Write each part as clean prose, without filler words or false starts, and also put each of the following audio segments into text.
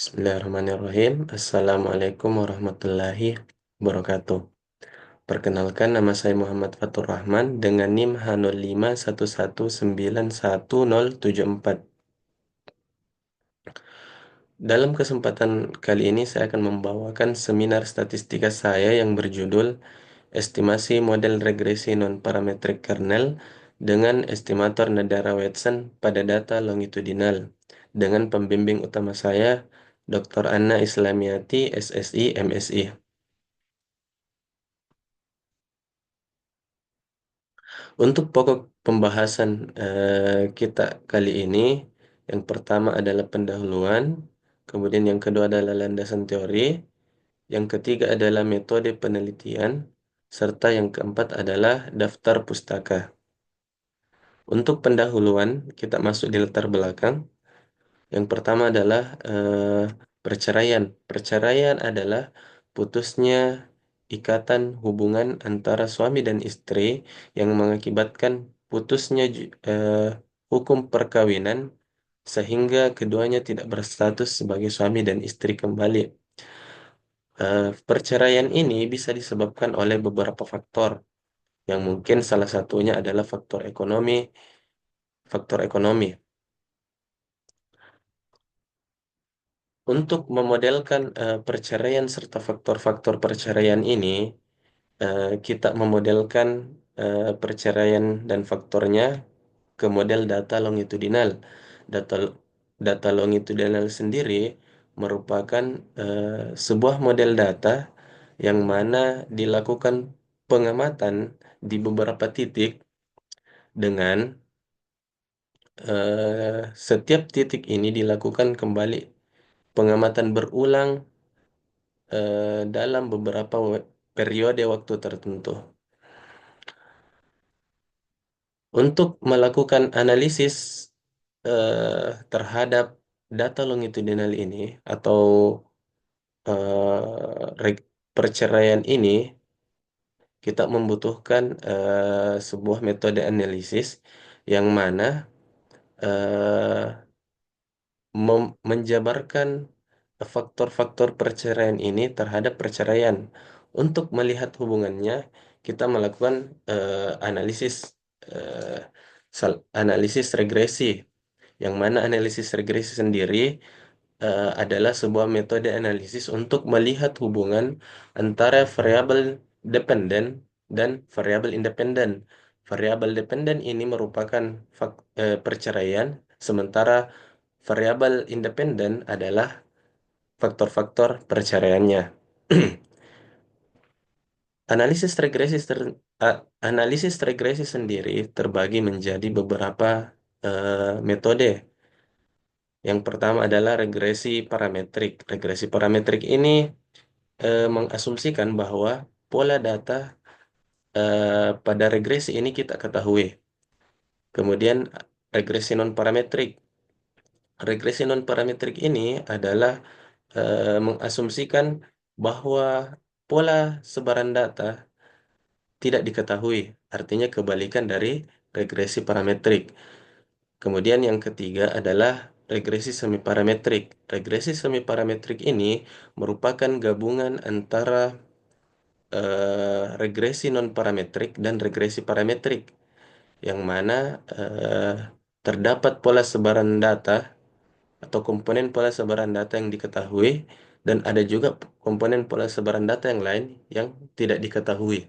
Bismillahirrahmanirrahim. Assalamualaikum warahmatullahi wabarakatuh. Perkenalkan, nama saya Muhammad Fatur Rahman dengan NIM H0511911074. Dalam kesempatan kali ini saya akan membawakan seminar statistika saya yang berjudul Estimasi Model Regresi Non-Parametric Kernel dengan Estimator Nadara Watson pada Data Longitudinal dengan pembimbing utama saya, Dr. Anna Islamiati, SSI, MSI. Untuk pokok pembahasan kita kali ini, yang pertama adalah pendahuluan, kemudian yang kedua adalah landasan teori, yang ketiga adalah metode penelitian, serta yang keempat adalah daftar pustaka. Untuk pendahuluan, kita masuk di latar belakang. Yang pertama adalah perceraian. Perceraian adalah putusnya ikatan hubungan antara suami dan istri yang mengakibatkan putusnya hukum perkawinan sehingga keduanya tidak berstatus sebagai suami dan istri kembali. Perceraian ini bisa disebabkan oleh beberapa faktor yang mungkin salah satunya adalah faktor ekonomi. Faktor ekonomi. Untuk memodelkan perceraian serta faktor-faktor perceraian ini, kita memodelkan perceraian dan faktornya ke model data longitudinal. Data data longitudinal sendiri merupakan sebuah model data yang mana dilakukan pengamatan di beberapa titik dengan setiap titik ini dilakukan kembali pengamatan berulang dalam beberapa periode waktu tertentu. Untuk melakukan analisis terhadap data longitudinal ini atau perceraian ini, kita membutuhkan sebuah metode analisis yang mana eh, menjabarkan faktor-faktor perceraian ini terhadap perceraian. Untuk melihat hubungannya, kita melakukan analisis eh, analisis regresi, yang mana analisis regresi sendiri adalah sebuah metode analisis untuk melihat hubungan antara variabel dependen dan variabel independen. Variabel dependen ini merupakan perceraian, sementara variabel independen adalah faktor-faktor perceraiannya. Analisis regresi analisis regresi sendiri terbagi menjadi beberapa metode. Yang pertama adalah regresi parametrik. Regresi parametrik ini mengasumsikan bahwa pola data pada regresi ini kita ketahui. Kemudian regresi non-parametrik. Regresi non-parametrik ini adalah mengasumsikan bahwa pola sebaran data tidak diketahui, artinya kebalikan dari regresi parametrik. Kemudian yang ketiga adalah regresi semiparametrik. Regresi semiparametrik ini merupakan gabungan antara regresi non-parametrik dan regresi parametrik, yang mana terdapat pola sebaran data atau komponen pola sebaran data yang diketahui, dan ada juga komponen pola sebaran data yang lain yang tidak diketahui.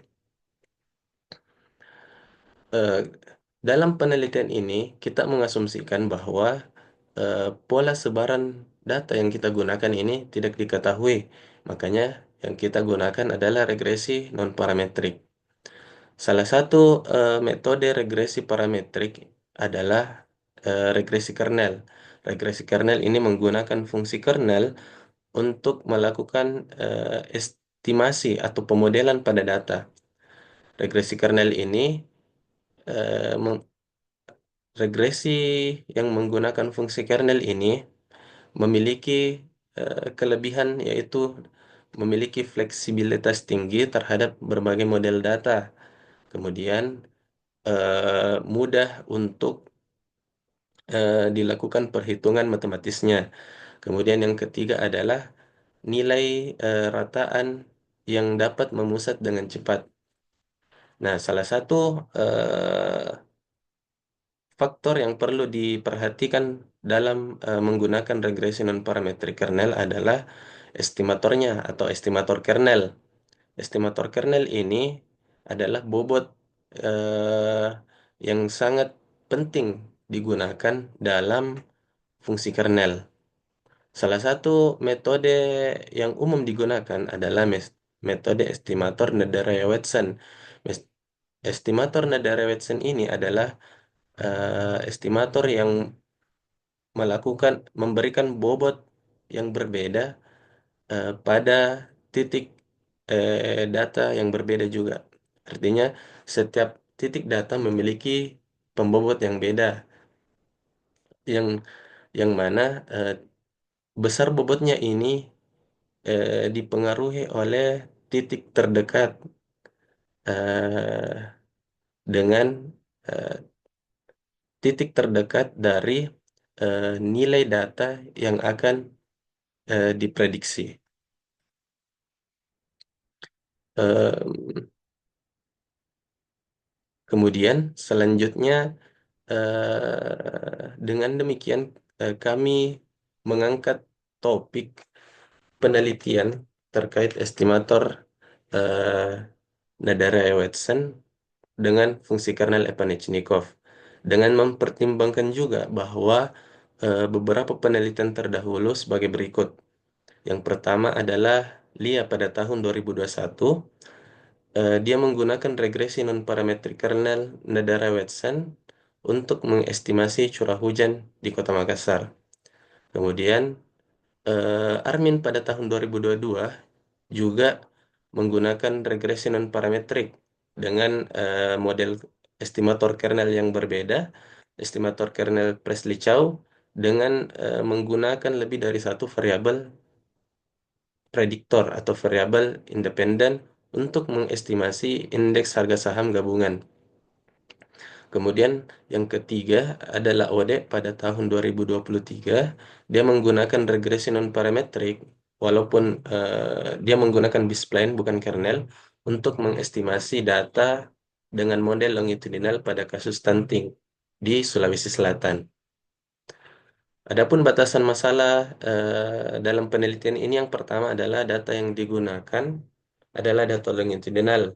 Eh, Dalam penelitian ini, kita mengasumsikan bahwa pola sebaran data yang kita gunakan ini tidak diketahui. Makanya yang kita gunakan adalah regresi non-parametrik. Salah satu metode regresi parametrik adalah regresi kernel. Regresi kernel ini menggunakan fungsi kernel untuk melakukan estimasi atau pemodelan pada data. Regresi kernel ini eh, meng- regresi yang menggunakan fungsi kernel ini memiliki kelebihan, yaitu memiliki fleksibilitas tinggi terhadap berbagai model data. Kemudian mudah untuk dilakukan perhitungan matematisnya. Kemudian yang ketiga adalah nilai rataan yang dapat memusat dengan cepat. Nah, salah satu faktor yang perlu diperhatikan dalam menggunakan regresi non-parametric kernel adalah estimatornya atau estimator kernel. Estimator kernel ini adalah bobot eh, yang sangat penting digunakan dalam fungsi kernel. Salah satu metode yang umum digunakan adalah metode estimator Nadaraya-Watson. Estimator Nadaraya-Watson ini adalah estimator yang memberikan bobot yang berbeda pada titik data yang berbeda juga. Artinya setiap titik data memiliki pembobot yang beda, yang mana eh, besar bobotnya ini dipengaruhi oleh titik terdekat eh, dengan eh, titik terdekat dari nilai data yang akan diprediksi. Em, Kemudian selanjutnya dengan demikian kami mengangkat topik penelitian terkait estimator eh, Nadaraya-Watson dengan fungsi kernel Epanichnikov dengan mempertimbangkan juga bahwa beberapa penelitian terdahulu sebagai berikut. Yang pertama adalah Lia pada tahun 2021. Dia menggunakan regresi non-parametric kernel Nadaraya-Watson untuk mengestimasi curah hujan di Kota Makassar. Kemudian Armin pada tahun 2022 juga menggunakan regresi non-parametrik dengan model estimator kernel yang berbeda, estimator kernel Presley-Chow dengan menggunakan lebih dari satu variabel prediktor atau variabel independen untuk mengestimasi indeks harga saham gabungan. Kemudian yang ketiga adalah Ode pada tahun 2023. Dia menggunakan regresi non-parametrik walaupun dia menggunakan B-spline bukan kernel untuk mengestimasi data dengan model longitudinal pada kasus stunting di Sulawesi Selatan. Adapun batasan masalah dalam penelitian ini yang pertama adalah data yang digunakan adalah data longitudinal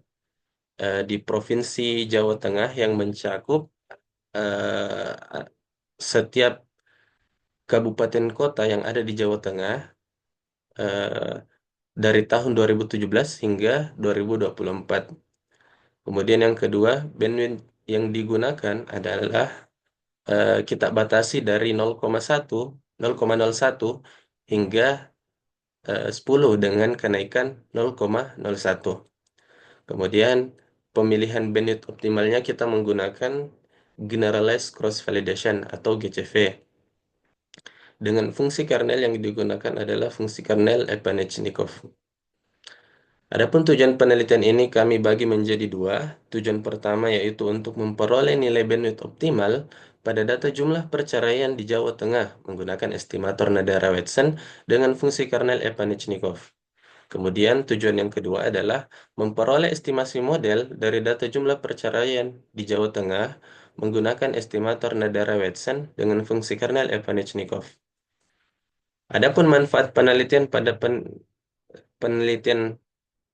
di Provinsi Jawa Tengah yang mencakup eh, setiap kabupaten kota yang ada di Jawa Tengah eh, dari tahun 2017 hingga 2024. Kemudian yang kedua, bandwidth yang digunakan adalah kita batasi dari 0,1, 0,01 hingga 10 dengan kenaikan 0,01. Kemudian pemilihan bandwidth optimalnya kita menggunakan Generalized Cross Validation atau GCV. Dengan fungsi kernel yang digunakan adalah fungsi kernel Epanichnikov. Adapun tujuan penelitian ini kami bagi menjadi dua. Tujuan pertama yaitu untuk memperoleh nilai bandwidth optimal pada data jumlah perceraian di Jawa Tengah menggunakan estimator Nadaraya-Watson dengan fungsi kernel Epanichnikov. Kemudian tujuan yang kedua adalah memperoleh estimasi model dari data jumlah perceraian di Jawa Tengah menggunakan estimator Nadaraya-Watson dengan fungsi kernel Epanichnikov. Adapun manfaat penelitian pada penelitian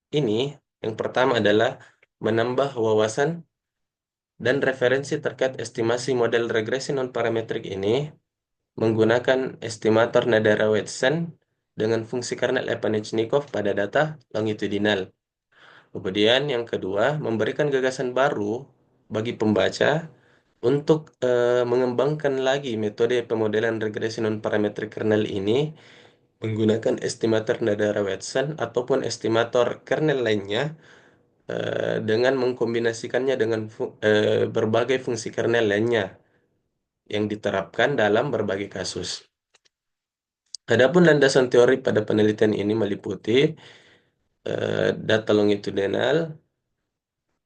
ini, yang pertama adalah menambah wawasan dan referensi terkait estimasi model regresi non-parametrik ini menggunakan estimator Nadaraya-Watson dengan fungsi kernel Epanichnikov pada data longitudinal. Kemudian yang kedua, memberikan gagasan baru bagi pembaca untuk mengembangkan lagi metode pemodelan regresi non-parametric kernel ini menggunakan estimator Nadaraya-Watson ataupun estimator kernel lainnya dengan mengkombinasikannya dengan berbagai fungsi kernel lainnya yang diterapkan dalam berbagai kasus. Adapun landasan teori pada penelitian ini meliputi data longitudinal,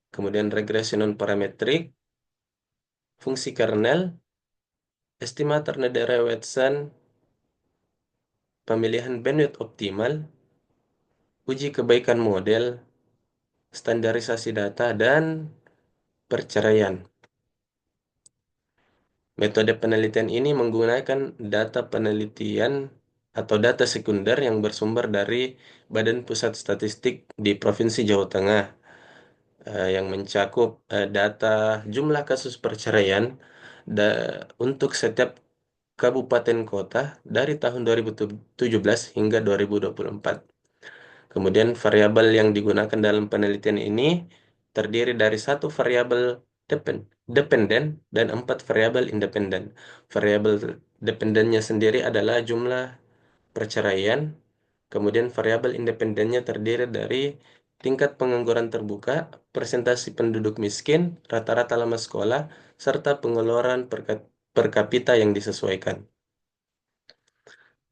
kemudian regresi non-parametrik, fungsi kernel, estimator Nadaraya-Watson, pemilihan bandwidth optimal, uji kebaikan model, standarisasi data, dan perceraian. Metode penelitian ini menggunakan data penelitian atau data sekunder yang bersumber dari Badan Pusat Statistik di Provinsi Jawa Tengah, yang mencakup data jumlah kasus perceraian untuk setiap kabupaten kota dari tahun 2017 hingga 2024. Kemudian variabel yang digunakan dalam penelitian ini terdiri dari satu variabel dependen dan empat variabel independen. Variabel dependennya sendiri adalah jumlah perceraian, kemudian variabel independennya terdiri dari tingkat pengangguran terbuka, persentase penduduk miskin, rata-rata lama sekolah, serta pengeluaran per kapita yang disesuaikan.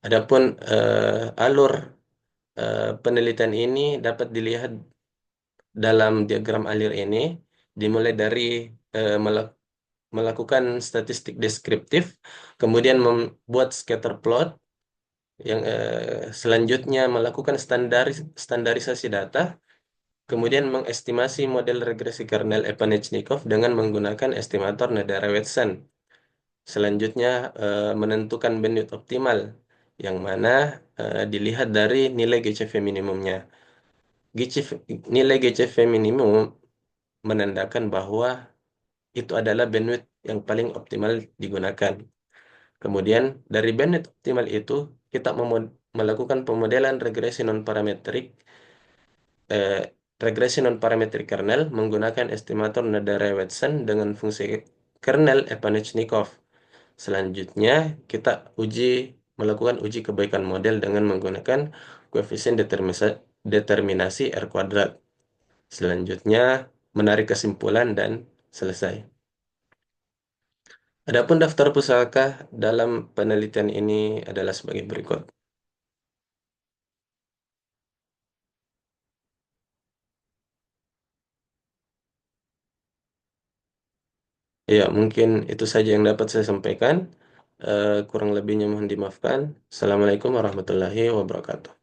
Adapun alur penelitian ini dapat dilihat dalam diagram alir ini, dimulai dari eh, mela- melakukan statistik deskriptif, kemudian membuat scatter plot, yang selanjutnya melakukan standarisasi data, kemudian mengestimasi model regresi kernel Epanichnikov dengan menggunakan estimator Nadaré-Wetzel. Selanjutnya menentukan bandwidth optimal, yang mana dilihat dari nilai GCV minimumnya. GCV, nilai GCV minimum menandakan bahwa itu adalah bandwidth yang paling optimal digunakan. Kemudian dari bandwidth optimal itu kita melakukan pemodelan eh, regresi non parametrik kernel menggunakan estimator Nadaré-Wetzel dengan fungsi kernel Epanichnikov. Selanjutnya kita melakukan uji kebaikan model dengan menggunakan koefisien determinasi R kuadrat. Selanjutnya menarik kesimpulan dan selesai. Adapun daftar pusaka dalam penelitian ini adalah sebagai berikut. Ya, mungkin itu saja yang dapat saya sampaikan. Kurang lebihnya mohon dimaafkan. Assalamualaikum warahmatullahi wabarakatuh.